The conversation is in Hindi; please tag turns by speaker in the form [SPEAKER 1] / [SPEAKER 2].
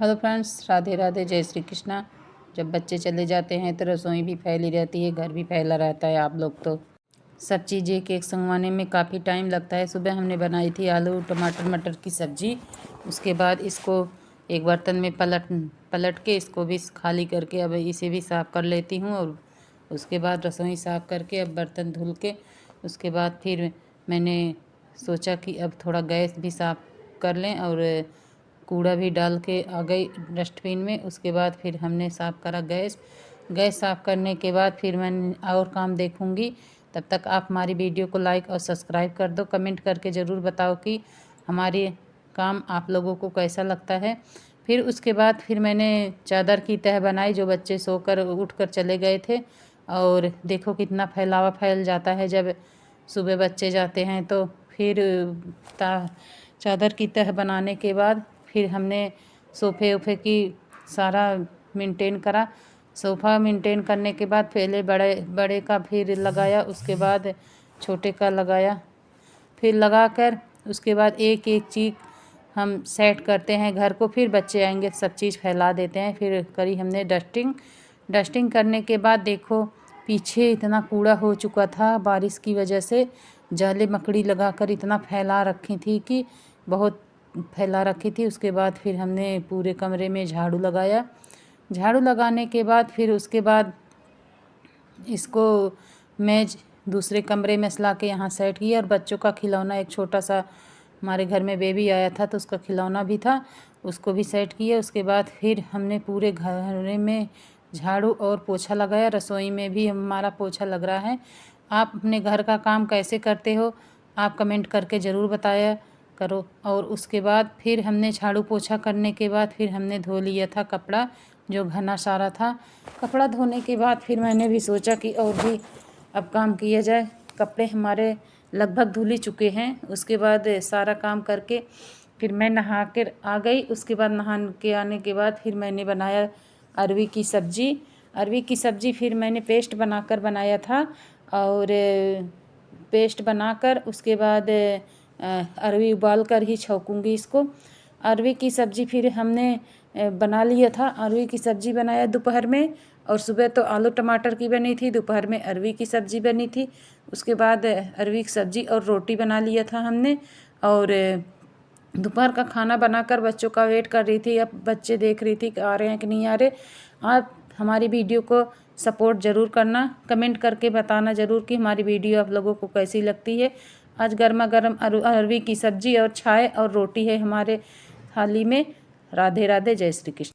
[SPEAKER 1] हेलो फ्रेंड्स, राधे राधे, जय श्री कृष्णा। जब बच्चे चले जाते हैं तो रसोई भी फैली रहती है, घर भी फैला रहता है। आप लोग तो सब चीज़ें एक एक संगवाने में काफ़ी टाइम लगता है। सुबह हमने बनाई थी आलू टमाटर मटर की सब्ज़ी। उसके बाद इसको एक बर्तन में पलट के इसको भी खाली करके अब इसे भी साफ़ कर लेती हूँ। और उसके बाद रसोई साफ़ करके अब बर्तन धुल के उसके बाद फिर मैंने सोचा कि अब थोड़ा गैस भी साफ़ कर लें और कूड़ा भी डाल के आ गई डस्टबिन में। उसके बाद फिर हमने साफ़ करा गैस साफ़ करने के बाद फिर मैं और काम देखूँगी। तब तक आप हमारी वीडियो को लाइक और सब्सक्राइब कर दो। कमेंट करके ज़रूर बताओ कि हमारे काम आप लोगों को कैसा लगता है। फिर उसके बाद फिर मैंने चादर की तह बनाई, जो बच्चे सोकर उठकर चले गए थे। और देखो कितना फैलावा फैल जाता है जब सुबह बच्चे जाते हैं। तो फिर चादर की तह बनाने के बाद फिर हमने सोफ़े वोफ़े की सारा मेंटेन करा। सोफ़ा मेंटेन करने के बाद पहले बड़े का फिर लगाया, उसके बाद छोटे का लगाया। फिर लगाकर उसके बाद एक एक चीज़ हम सेट करते हैं घर को। फिर बच्चे आएंगे सब चीज़ फैला देते हैं। फिर करी हमने डस्टिंग करने के बाद देखो पीछे इतना कूड़ा हो चुका था बारिश की वजह से। जाले मकड़ी लगाकर इतना फैला रखी थी कि बहुत फैला रखी थी। उसके बाद फिर हमने पूरे कमरे में झाड़ू लगाया। झाड़ू लगाने के बाद फिर उसके बाद इसको मेज दूसरे कमरे में ला के यहाँ सेट किया। और बच्चों का खिलौना एक छोटा सा, हमारे घर में बेबी आया था तो उसका खिलौना भी था, उसको भी सेट किया। उसके बाद फिर हमने पूरे घर में झाड़ू और पोछा लगाया। रसोई में भी हमारा पोछा लग रहा है। आप अपने घर का काम कैसे करते हो आप कमेंट करके ज़रूर बताया करो। और उसके बाद फिर हमने झाड़ू पोछा करने के बाद फिर हमने धो लिया था कपड़ा, जो घना सारा था। कपड़ा धोने के बाद फिर मैंने भी सोचा कि और भी अब काम किया जाए। कपड़े हमारे लगभग धुल ही चुके हैं। उसके बाद सारा काम करके फिर मैं नहा कर आ गई। उसके बाद नहा के आने के बाद फिर मैंने बनाया अरवी की सब्ज़ी। फिर मैंने पेस्ट बनाकर बनाया था। और पेस्ट बनाकर उसके बाद अरवी उबाल कर ही छौंकूँगी इसको। अरवी की सब्ज़ी फिर हमने बना लिया था। अरवी की सब्ज़ी बनाया दोपहर में, और सुबह तो आलू टमाटर की बनी थी, दोपहर में अरवी की सब्ज़ी बनी थी। उसके बाद अरवी की सब्ज़ी और रोटी बना लिया था हमने। और दोपहर का खाना बनाकर बच्चों का वेट कर रही थी। अब बच्चे देख रही थी कि आ रहे हैं कि नहीं आ रहे। आप हमारी वीडियो को सपोर्ट ज़रूर करना, कमेंट करके बताना ज़रूर कि हमारी वीडियो आप लोगों को कैसी लगती है। आज गर्मा गर्म अरवी की सब्ज़ी और चाय और रोटी है हमारे थाली में। राधे राधे, जय श्री कृष्ण।